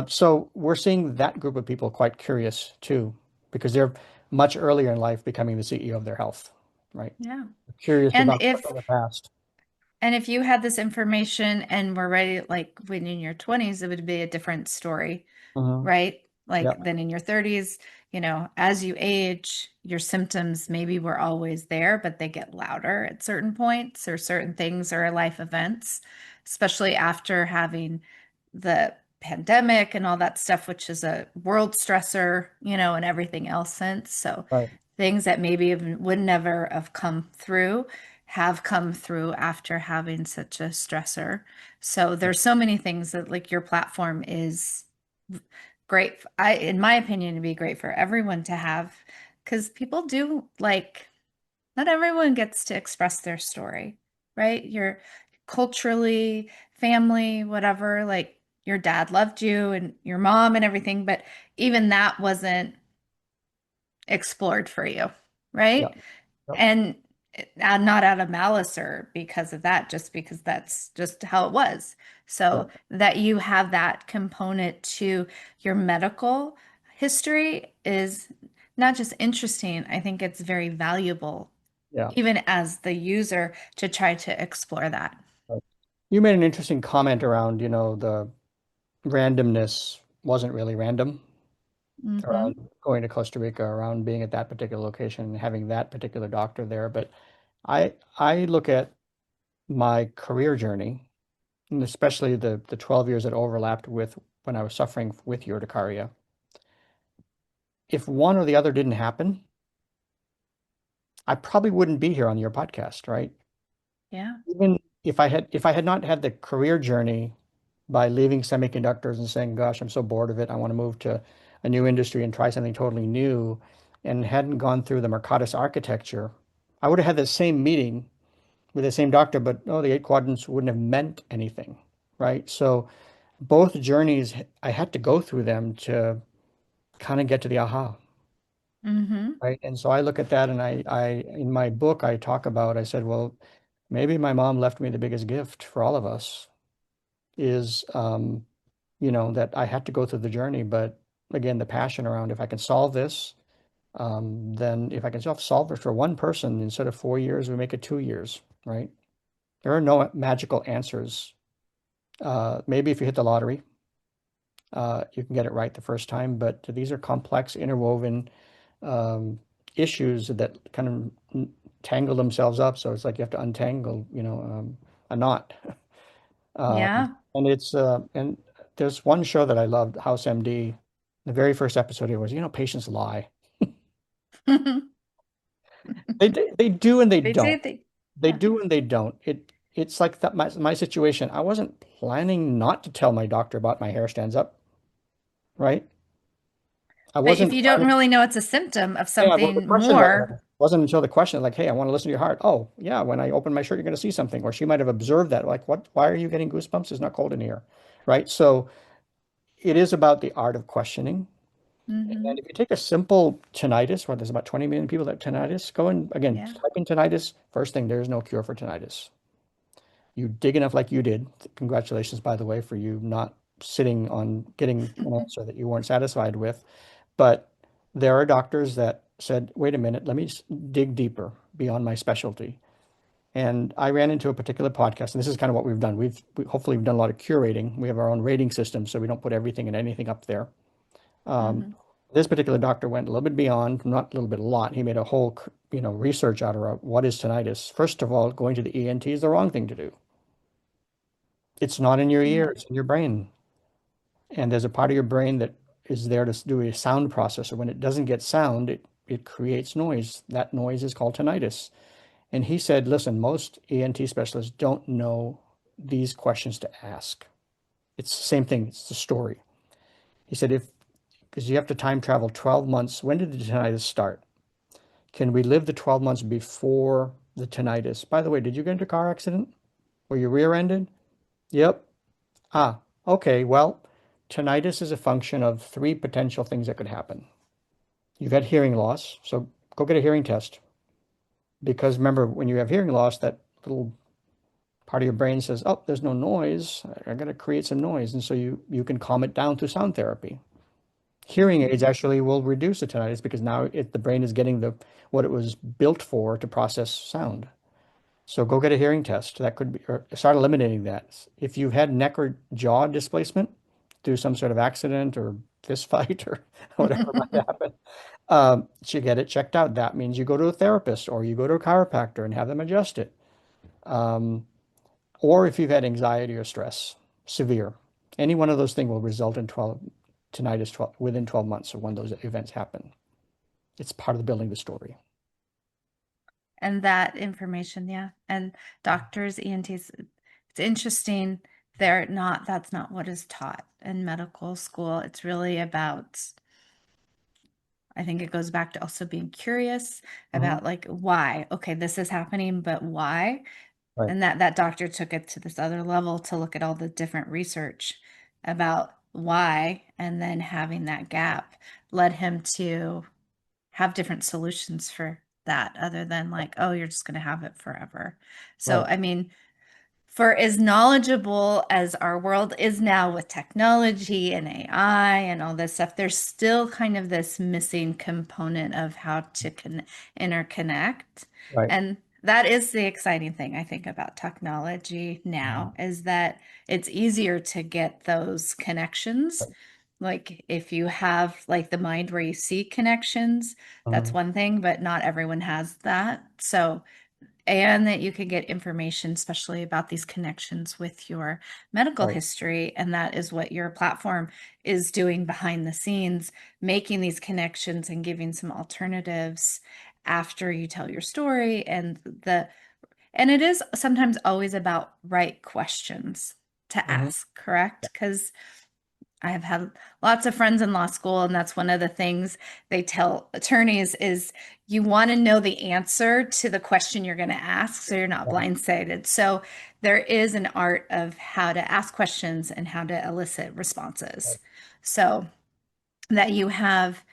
So we're seeing that group of people quite curious too, because they're much earlier in life becoming the CEO of their health, right? Yeah. Curious And about what's if in the past. and if you had this information and were ready, like when in your 20s, it would be a different story, Hmm. right? Like Yep. then in your 30s, as you age, your symptoms maybe were always there, but they get louder at certain points or certain things or life events, especially after having the pandemic and all that stuff, which is a world stressor, and everything else since. So Right. things that maybe would never have come through have come through after having such a stressor. So there's so many things that like your platform is great. In my opinion, it'd be great for everyone to have because people do like, not everyone gets to express their story, right? You're culturally, family, whatever, like your dad loved you and your mom and everything, but even that wasn't explored for you, right? Yep. Yep. And not out of malice or because of that, just because that's just how it was. So Yep. that you have that component to your medical history is not just interesting, I think it's very valuable, Yeah. even as the user, to try to explore that. Right. You made an interesting comment around, the randomness wasn't really random Hmm. around going to Costa Rica, around being at that particular location and having that particular doctor there. But I look at my career journey, and especially the 12 years that overlapped with when I was suffering with urticaria. If one or the other didn't happen, I probably wouldn't be here on your podcast, right? Yeah. Even if I had not had the career journey by leaving semiconductors and saying, gosh, I'm so bored of it. I want to move to a new industry and try something totally new, and hadn't gone through the Mercatus architecture, I would have had the same meeting with the same doctor, but oh, the eight quadrants wouldn't have meant anything, right? So both journeys, I had to go through them to kind of get to the aha, Hmm. right? And so I look at that and in my book, I talk about, I said, well, maybe my mom left me the biggest gift for all of us is, that I had to go through the journey, but again, the passion around if I can solve this, then if I can solve it for one person instead of 4 years, we make it 2 years, right? There are no magical answers. Maybe if you hit the lottery, you can get it right the first time, but these are complex, interwoven um, issues that kind of tangle themselves up. So it's like you have to untangle, a knot. Yeah. And and there's one show that I loved, House MD. The very first episode here was, patients lie. They do and they They do don't. think, They yeah. do and they don't. It's like that my situation. I wasn't planning not to tell my doctor about my hair stands up, right? I But if wasn't you don't planning. really know it's a symptom of Yeah, well, the something question more, wasn't until the question like, "Hey, I want to listen to your heart." Oh, yeah, when I open my shirt, you're going to see something. Or she might have observed that, like, "What? Why are you getting goosebumps? It's not cold in here," right? So it is about the art of questioning. And hmm, if you take a simple tinnitus, where there's about 20 million people that have tinnitus, go and again, yeah. type in tinnitus. First thing, there is no cure for tinnitus. You dig enough like you did. Congratulations, by the way, for you not sitting on getting an answer that you weren't satisfied with. But there are doctors that said, wait a minute, let me dig deeper beyond my specialty. And I ran into a particular podcast, and this is kind of what we've done. Hopefully we've done a lot of curating. We have our own rating system, so we don't put everything and anything up there. Um, Hmm. this particular doctor went a little bit beyond, not a little bit, a lot. He made a whole, research out of what is tinnitus. First of all, going to the ENT is the wrong thing to do. It's not in your ear, Yeah. it's in your brain. And there's a part of your brain that is there to do a sound processor. When it doesn't get sound, it creates noise. That noise is called tinnitus. And he said, listen, most ENT specialists don't know these questions to ask. It's the same thing, it's the story. He said, because you have to time travel 12 months. When did the tinnitus start? Can we live the 12 months before the tinnitus? By the way, did you get into a car accident? Were you rear-ended? Yep. Ah, okay. Well, tinnitus is a function of three potential things that could happen. You've had hearing loss, so go get a hearing test. Because remember, when you have hearing loss, that little part of your brain says, "Oh, there's no noise. I got to create some noise," and so you can calm it down through sound therapy. Hearing aids Hmm. actually will reduce the tinnitus because now the brain is getting the what it was built for to process sound. So go get a hearing test. That could be, or start eliminating that. If you've had neck or jaw displacement through some sort of accident or fist fight or whatever might happen, you get it checked out. That means you go to a therapist or you go to a chiropractor and have them adjust it. Um, or if you've had anxiety or stress, severe, any one of those things will result in 12 tinnitus 12, within 12 months of when those events happen. It's part of the building the story. And that information, yeah. And doctors, ENTs, it's interesting. That's not what is taught in medical school. It's really about, I think it goes back to also being curious Mhm. about like why. Okay, this is happening, but why? Right, And that doctor took it to this other level to look at all the different research about why, and then having that gap led him to have different solutions for that other than like, oh, you're just going to have it forever. So, right. I mean, for as knowledgeable as our world is now with technology and AI and all this stuff, there's still kind of this missing component of how to interconnect. Right. And that is the exciting thing, I think, about technology Mhm. now is that it's easier to get those connections. Like if you have like the mind where you see connections, that's Mhm. one thing, but not everyone has that. So and that you can get information, especially about these connections with your medical Right. history. And that is what your platform is doing behind the scenes, making these connections and giving some alternatives after you tell your story. And it is sometimes always about right questions to Mhm. ask, correct? Because I have had lots of friends in law school, and that's one of the things they tell attorneys is you want to know the answer to the question you're going to ask, so you're not Yeah. blindsided. So there is an art of how to ask questions and how to elicit responses. Right. So that you have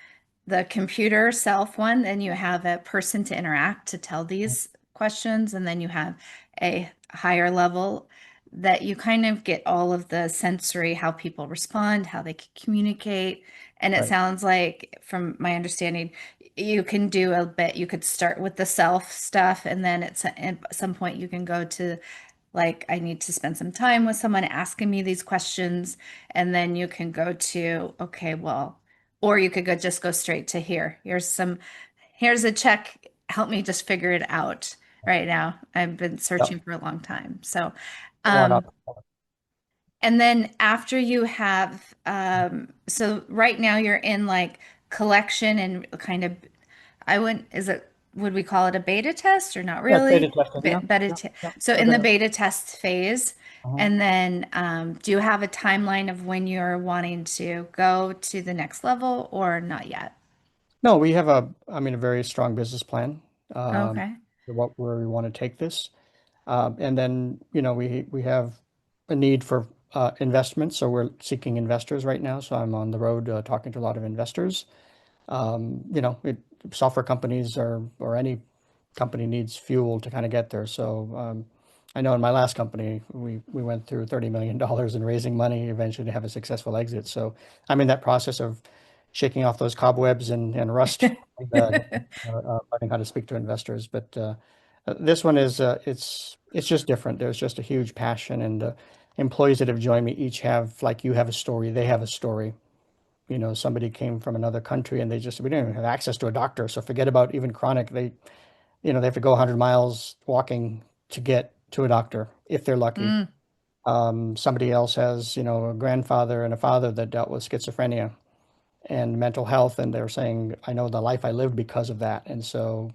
the computer self one, then you have a person to interact to tell these questions, and then you have a higher level that you kind of get all of the sensory, how people respond, how they communicate. And it Right. sounds like, from my understanding, you can do a bit, you could start with the self stuff, and then at some point you can go to like I need to spend some time with someone asking me these questions, and then you can go to okay, well, or you could go straight to here. Here's a check. Help me just figure it out right now. I've been Yep. searching for a long time. So, One um, up. and then after you have, so right now you're in like collection and kind of would we call it a beta test or not Yeah, it's beta really? testing. Yeah. Beta Yeah. te Yeah. so We're in the there. beta test phase, Uh-huh. and then do you have a timeline of when you're wanting to go to the next level or not yet? No, we have a very strong business plan, um, Okay. for where we want to take this. And then, we have a need for investment. So we're seeking investors right now. So I'm on the road talking to a lot of investors. Software companies or any company needs fuel to kind of get there. So I know in my last company, we went through $30 million in raising money eventually to have a successful exit. So I'm in that process of shaking off those cobwebs and rust, and, learning how to speak to investors. But This one is it's just different. There's just a huge passion, and the employees that have joined me each have, like, you have a story, they have a story. Somebody came from another country and we didn't even have access to a doctor, so forget about even chronic. They have to go 100 miles walking to get to a doctor if they're lucky. Mm. Somebody else has, a grandfather and a father that dealt with schizophrenia and mental health, and they're saying, I know the life I lived because of that. And so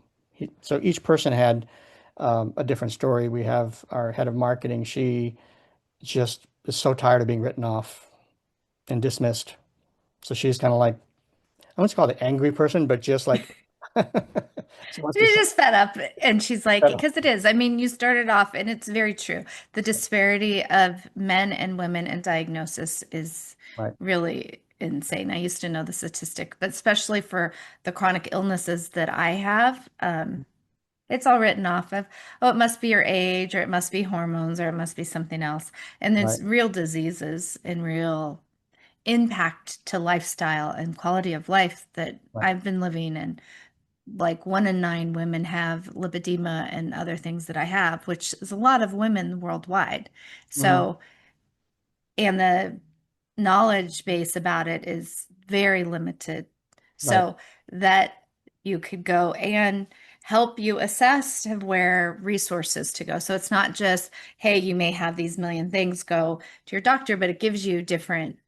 each person had a different story. We have our head of marketing. She just is so tired of being written off and dismissed. So she's kind of like, I wouldn't call it the angry person, but just like she wants to She's shut just fed up. And she's like, up. because it is. I mean, you started off, and it's very true. The disparity of men and women in diagnosis is Right. really insane. I used to know the statistic, but especially for the chronic illnesses that I have, it's all written off of, oh, it must be your age, or it must be hormones, or it must be something else. And Right. it's real diseases and real impact to lifestyle and quality of life that Right. I've been living in. Like 1 in 9 women have lipedema and other things that I have, which is a lot of women worldwide. Hmm. So, and the knowledge base about it is very limited. Right. So that you could go and help you assess of where resources to go. So it's not just, hey, you may have these million things, go to your doctor, but it gives you different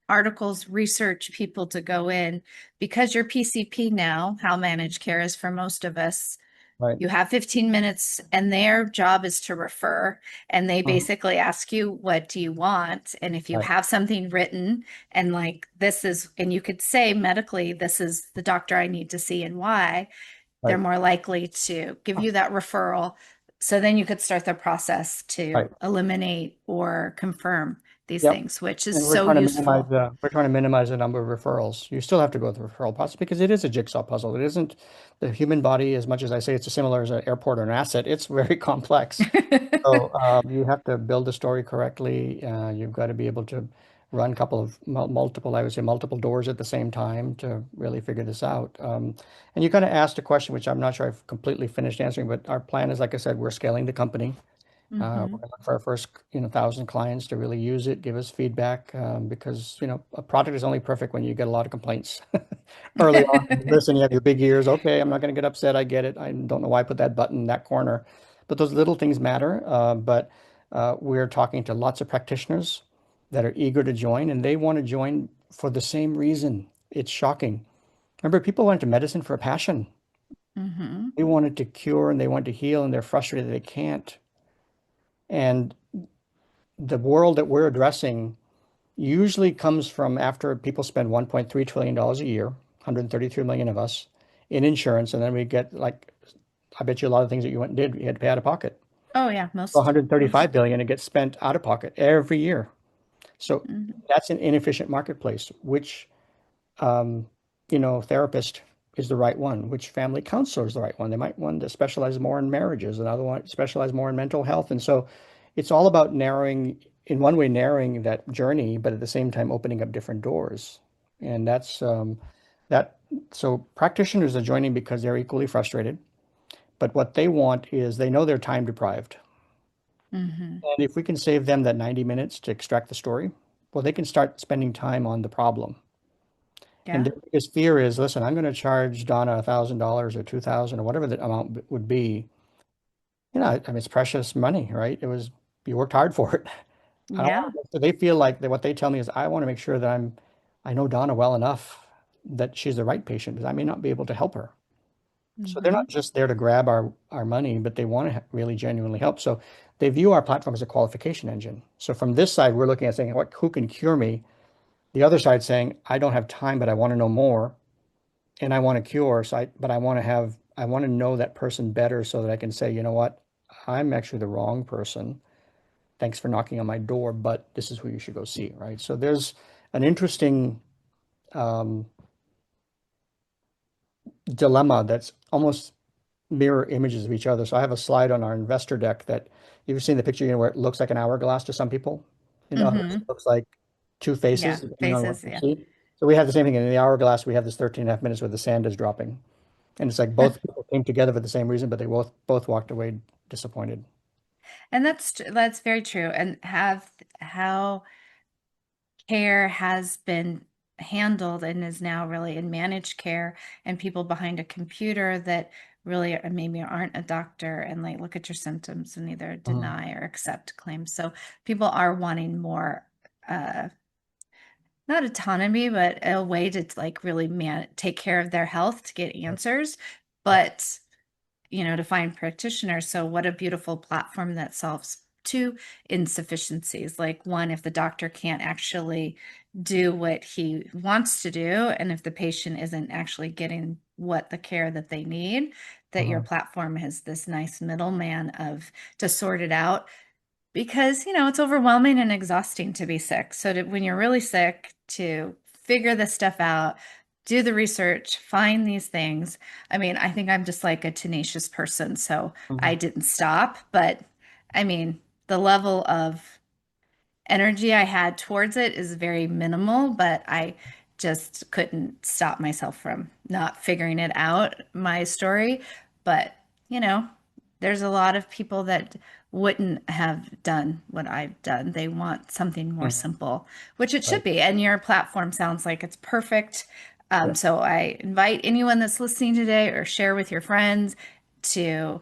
articles, research, people to go in because your PCP now, how managed care is for most of us, Right. you have 15 minutes and their job is to refer. And they Mhm. basically ask you, what do you want? And if you Right. have something written and like this is, and you could say medically, this is the doctor I need to see and why, they're Right. more likely to give you that referral. So then you could start the process Right. to eliminate or confirm these Yep. things, which is And we're so trying to minimize useful. the number of referrals. You still have to go through the referral process because it is a jigsaw puzzle. It isn't the human body, as much as I say it's similar as an airport or an asset, it's very complex. So you have to build the story correctly. You've got to be able to run a couple of multiple, I would say, multiple doors at the same time to really figure this out. And you kind of asked a question, which I'm not sure I've completely finished answering, but our plan is, like I said, we're scaling the company. We're Hmm. going to look for our first, 1,000 clients to really use it, give us feedback, because, a product is only perfect when you get a lot of complaints early on. Listen, you have your big ears. Okay, I'm not going to get upset. I get it. I don't know why I put that button in that corner. But those little things matter. But we're talking to lots of practitioners that are eager to join, and they want to join for the same reason. It's shocking. Remember, people went to medicine for a passion. Hmm. They wanted to cure and they want to heal, and they're frustrated they can't. And the world that we're addressing usually comes from after people spend $1.3 trillion a year, 133 million of us, in insurance, and then we get, like, I bet you a lot of things that you went and did, you had to pay out of pocket. Oh yeah, most. 135 billion, it gets spent out of pocket every year. So Mhm. that's an inefficient marketplace. Which um, therapist is the right one? Which family counselor is the right one? They might want to specialize more in marriages, another one specialize more in mental health. And so it's all about narrowing, in one way, narrowing that journey, but at the same time opening up different doors. And that. So practitioners are joining because they're equally frustrated, but what they want is they know they're time deprived. Hmm. And if we can save them that 90 minutes to extract the story, well, they can start spending time on the problem. And Yeah. their biggest fear is, listen, I'm going to charge Donna $1,000 or 2,000 or whatever the amount would be. I mean, it's precious money, right? You worked hard for it. I don't Yeah. want to, so they feel like what they tell me is, I want to make sure that I know Donna well enough that she's the right patient because I may not be able to help her. So they're Hmm. not just there to grab our money, but they want to really genuinely help. So they view our platform as a qualification engine. So from this side, we're looking at saying, who can cure me? The other side saying, I don't have time, but I want to know more and I want to cure. But I want to know that person better so that I can say, you know what? I'm actually the wrong person. Thanks for knocking on my door, but this is who you should go see, right? So there's an interesting um, dilemma that's almost mirror images of each other. So I have a slide on our investor deck that you've seen the picture, where it looks like an hourglass to some people. Others Hmm. it looks like two Yeah. faces, depending on what Faces. you Yeah. see. So we have the same thing in the hourglass. We have this 13 and a half minutes where the sand is dropping. And it's like both people came together for the same reason, but they both walked away disappointed. And that's very true. And have how care has been handled and is now really in managed care, and people behind a computer that really maybe aren't a doctor, and like look at your symptoms and either Mhm. deny or accept claims. So people are wanting more uh not autonomy, but a way to like really take care of their health to get answers. Yep. But to find practitioners. So, what a beautiful platform that solves two insufficiencies. Like, one, if the doctor can't actually do what he wants to do, and if the patient isn't actually getting what the care that they need, that your Mhm. platform has this nice middleman of to sort it out, because it's overwhelming and exhausting to be sick. So when you're really sick, to figure this stuff out, do the research, find these things. I mean, I think I'm just like a tenacious person, so I Mhm. didn't stop. But I mean, the level of energy I had towards it is very minimal, but I just couldn't stop myself from not figuring it out, my story. But, you know, there's a lot of people that wouldn't have done what I've done. They want something more Mhm. simple, which it should Right. be. And your platform sounds like it's perfect. Yeah. So I invite anyone that's listening today or share with your friends to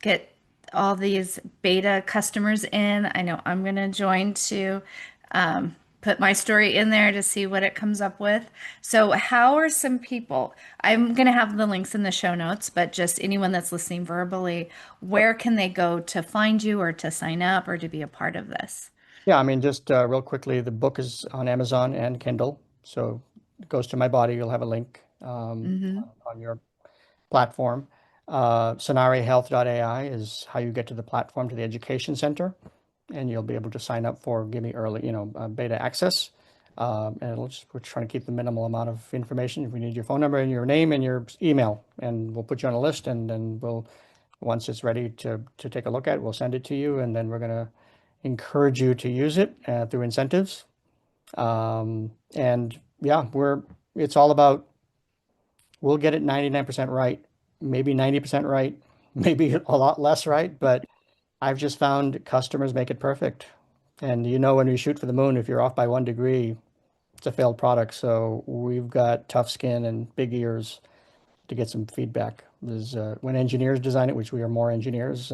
get all these beta customers in. I know I'm going to join to put my story in there to see what it comes up with. So, how are some people? I'm going to have the links in the show notes, but just anyone that's listening verbally, Yep. where can they go to find you or to sign up or to be a part of this? Yeah, I mean, just real quickly, the book is on Amazon and Kindle. So it goes to my body. You'll have a link Hmm. on your platform. SanareHealth.ai is how you get to the platform, to the education center, and you'll be able to sign up for Give Me Early, beta access. And we're trying to keep the minimal amount of information. If we need your phone number and your name and your email, and we'll put you on a list, and then once it's ready to take a look at, we'll send it to you, and then we're going to encourage you to use it through incentives. And yeah, it's all about we'll get it 99% right, maybe 90% right, maybe a lot less right, but I've just found customers make it perfect. And when you shoot for the moon, if you're off by 1 degree, it's a failed product. So we've got tough skin and big ears to get some feedback. When engineers design it, which we are more engineers,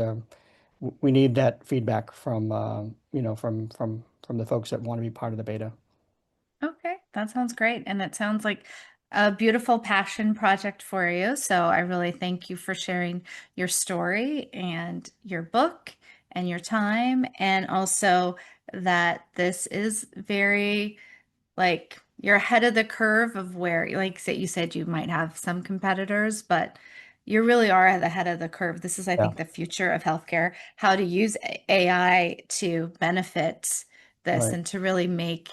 we need that feedback from the folks that want to be part of the beta. Okay, that sounds great. And it sounds like a beautiful passion project for you. So I really thank you for sharing your story and your book and your time. And also that this is very like you're ahead of the curve of where, like you said, you might have some competitors, but you really are at the head of the curve. This is, I Yeah, think, the future of healthcare, how to use AI to benefit this right. and to really make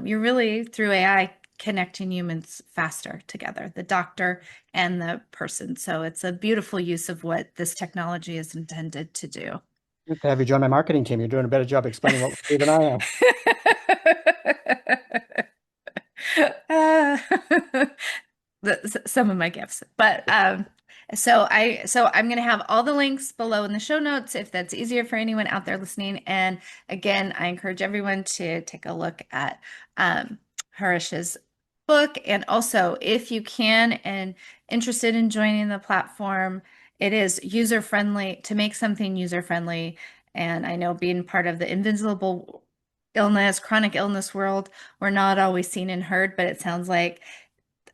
you're really through AI connecting humans faster together, the doctor and the person. So it's a beautiful use of what this technology is intended to do. Good to have you join my marketing team. You're doing a better job explaining what we do than I am. Uh, some of my gifts. But so I'm going to have all the links below in the show notes if that's easier for anyone out there listening. And again, I encourage everyone to take a look at um, Harish's book, and also if you can and interested in joining the platform, it is user friendly to make something user friendly. And I know being part of the invisible illness, chronic illness world, we're not always seen and heard, but it sounds like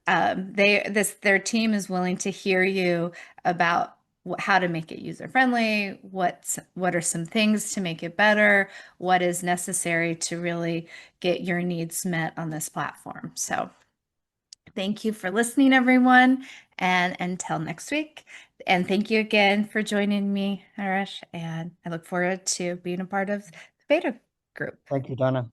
their team is willing to hear you about how to make it user friendly, what are some things to make it better, what is necessary to really get your needs met on this platform. So thank you for listening, everyone, and until next week. And thank you again for joining me, Harish, and I look forward to being a part of the beta group. Thank you, Donna.